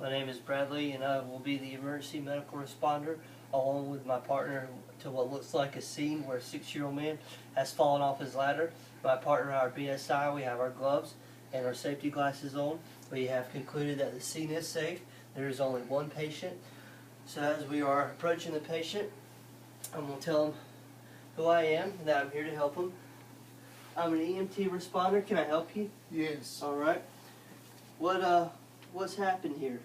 My name is Bradley, and I will be the emergency medical responder along with my partner to what looks like a scene where a 6-year-old man has fallen off his ladder. My partner, our BSI, we have our gloves and our safety glasses on. We have concluded that the scene is safe. There is only one patient. So as we are approaching the patient, I'm going to tell him who I am and that I'm here to help him. I'm an EMT responder. Can I help you? Yes. All right. What's happened here?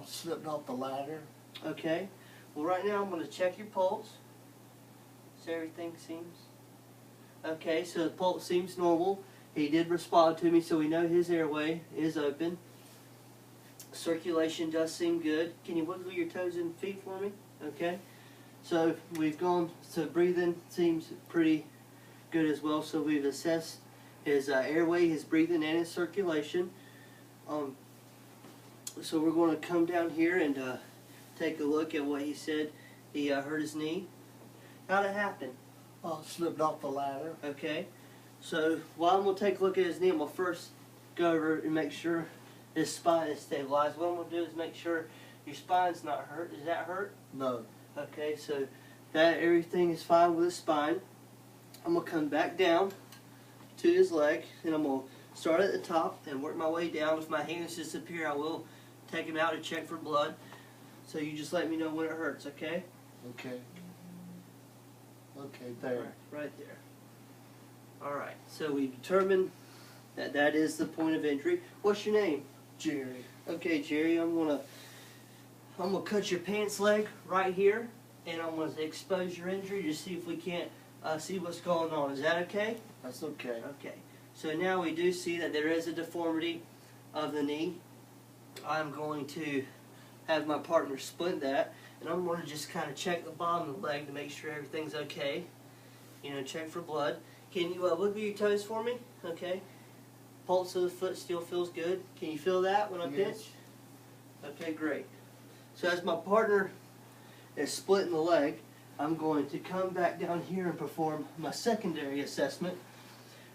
Slipped off the ladder. Okay. Well, right now I'm going to check your pulse. So everything seems okay. So the pulse seems normal. He did respond to me, so we know his airway is open. Circulation does seem good. Can you wiggle your toes and feet for me? Okay. So we've gone. So breathing seems pretty good as well. So we've assessed his airway, his breathing, and his circulation. So we're going to come down here and take a look at what he said. He hurt his knee. How'd it happen? Slipped off the ladder. Okay. So while I'm going to take a look at his knee, I'm going to first go over and make sure his spine is stabilized. What I'm going to do is make sure your spine's not hurt. Is that hurt? No. Okay, so that everything is fine with his spine. I'm going to come back down to his leg, and I'm going to start at the top and work my way down. If my hands disappear, I will take him out to check for blood. So you just let me know when it hurts, okay? Okay. Okay, there. Right there. Alright, so we determined that that is the point of injury. What's your name? Jerry. Okay, Jerry, I'm gonna cut your pants leg right here, and I'm gonna expose your injury to see if we can't see what's going on. Is that okay? That's okay. Okay. So now we do see that there is a deformity of the knee. I'm going to have my partner splint that, and I'm going to just kind of check the bottom of the leg to make sure everything's okay. You know, check for blood. Can you wiggle your toes for me? Okay. Pulse of the foot still feels good. Can you feel that when I pinch? Okay, great. So as my partner is splitting the leg, I'm going to come back down here and perform my secondary assessment,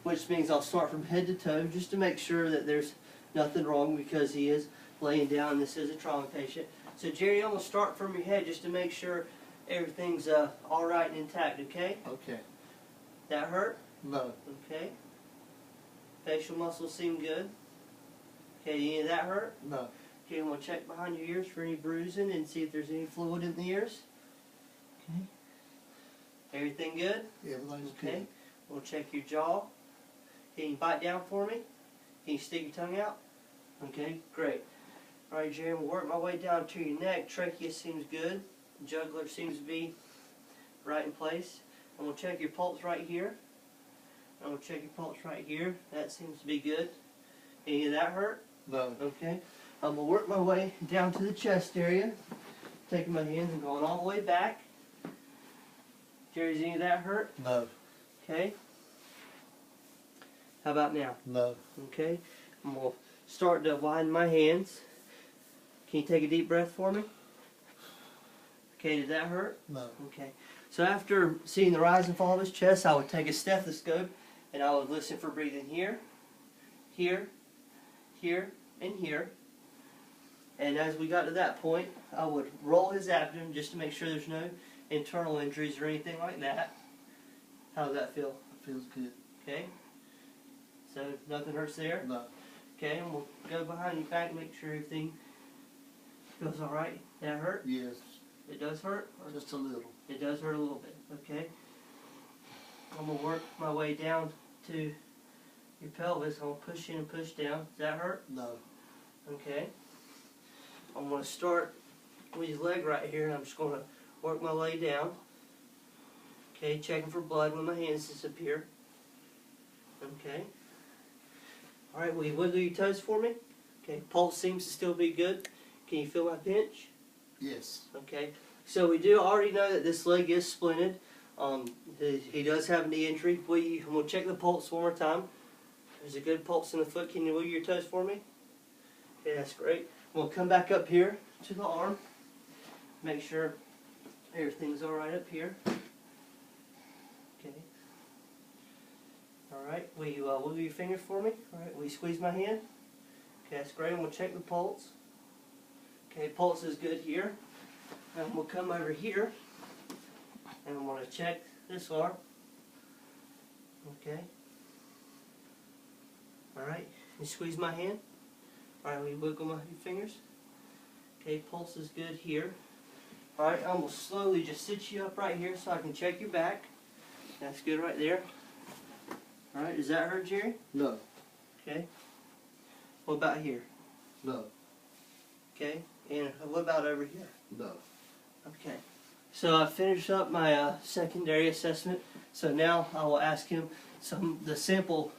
which means I'll start from head to toe just to make sure that there's nothing wrong, because he is laying down. This is a trauma patient. So Jerry, I'm going to start from your head just to make sure everything's all right and intact, okay? Okay. That hurt? No. Okay. Facial muscles seem good. Okay, any of that hurt? No. Okay, I'm going to check behind your ears for any bruising and see if there's any fluid in the ears. Okay. Everything good? Everything's Okay. good. We'll check your jaw. Can you bite down for me? Can you stick your tongue out? Okay, great. Alright, Jerry, we'll work my way down to your neck. Trachea seems good. Jugular seems to be right in place. I'm going to check your pulse right here. I'm going to check your pulse right here. That seems to be good. Any of that hurt? No. Okay. I'm going to work my way down to the chest area. Taking my hands and going all the way back. Jerry, is any of that hurt? No. Okay. How about now? No. Okay. I'm going to start to widen my hands. Can you take a deep breath for me? Okay, did that hurt? No. Okay. So after seeing the rise and fall of his chest, I would take a stethoscope and I would listen for breathing here, here, here, and here. And as we got to that point, I would roll his abdomen just to make sure there's no internal injuries or anything like that. How does that feel? It feels good. Okay. So nothing hurts there? No. Okay, and we'll go behind your back and make sure everything feels alright. That hurt? Yes. It does hurt? Or Just a little. it does hurt a little bit. Okay. I'm going to work my way down to your pelvis. I'm going to push in and push down. Does that hurt? No. Okay. I'm going to start with his leg right here, and I'm just going to work my leg down. Okay, checking for blood when my hands disappear. Okay. Alright, will you wiggle your toes for me? Okay, pulse seems to still be good. Can you feel my pinch? Yes. Okay, so we do already know that this leg is splinted. He does have a knee injury. We'll check the pulse one more time. There's a good pulse in the foot. Can you wiggle your toes for me? Okay, that's great. We'll come back up here to the arm. Make sure everything's alright up here. Okay. Alright, will you wiggle your fingers for me? Alright, will you squeeze my hand? Okay, that's great. I'm going to check the pulse. Okay, pulse is good here. And we'll come over here and I'm going to check this arm. Okay. Alright, you squeeze my hand. Alright, will you wiggle your fingers? Okay, pulse is good here. Alright, I'm going to slowly just sit you up right here so I can check your back. That's good right there. Alright, does that hurt, Jerry? No. Okay. What about here? No. Okay. And what about over here? No. Okay. So I finished up my secondary assessment. So now I will ask him the sample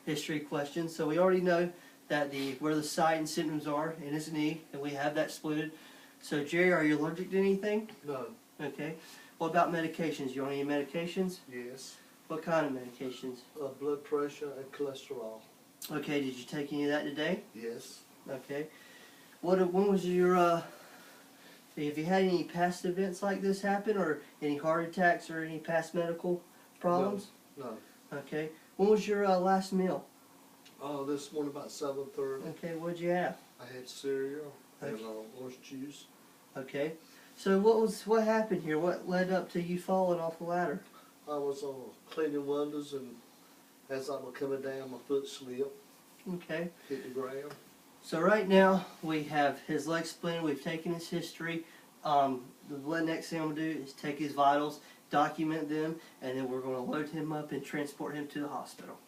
history questions. So we already know that where the site and symptoms are in his knee, and we have that splitted. So Jerry, are you allergic to anything? No. Okay. What about medications? You on any medications? Yes. What kind of medications? Blood pressure and cholesterol. Okay. Did you take any of that today? Yes. Okay. When was your have you had any past events like this happen, or any heart attacks, or any past medical problems? No. Okay. When was your last meal? Oh, this morning about 7:30. Okay. What'd you have? I had cereal and Okay. orange juice. Okay. So what happened here? What led up to you falling off the ladder? I was cleaning windows, and as I was coming down, my foot slipped, Okay. hit the ground. So right now we have his leg splinted. We've taken his history. The next thing I'm going to do is take his vitals, document them, and then we're going to load him up and transport him to the hospital.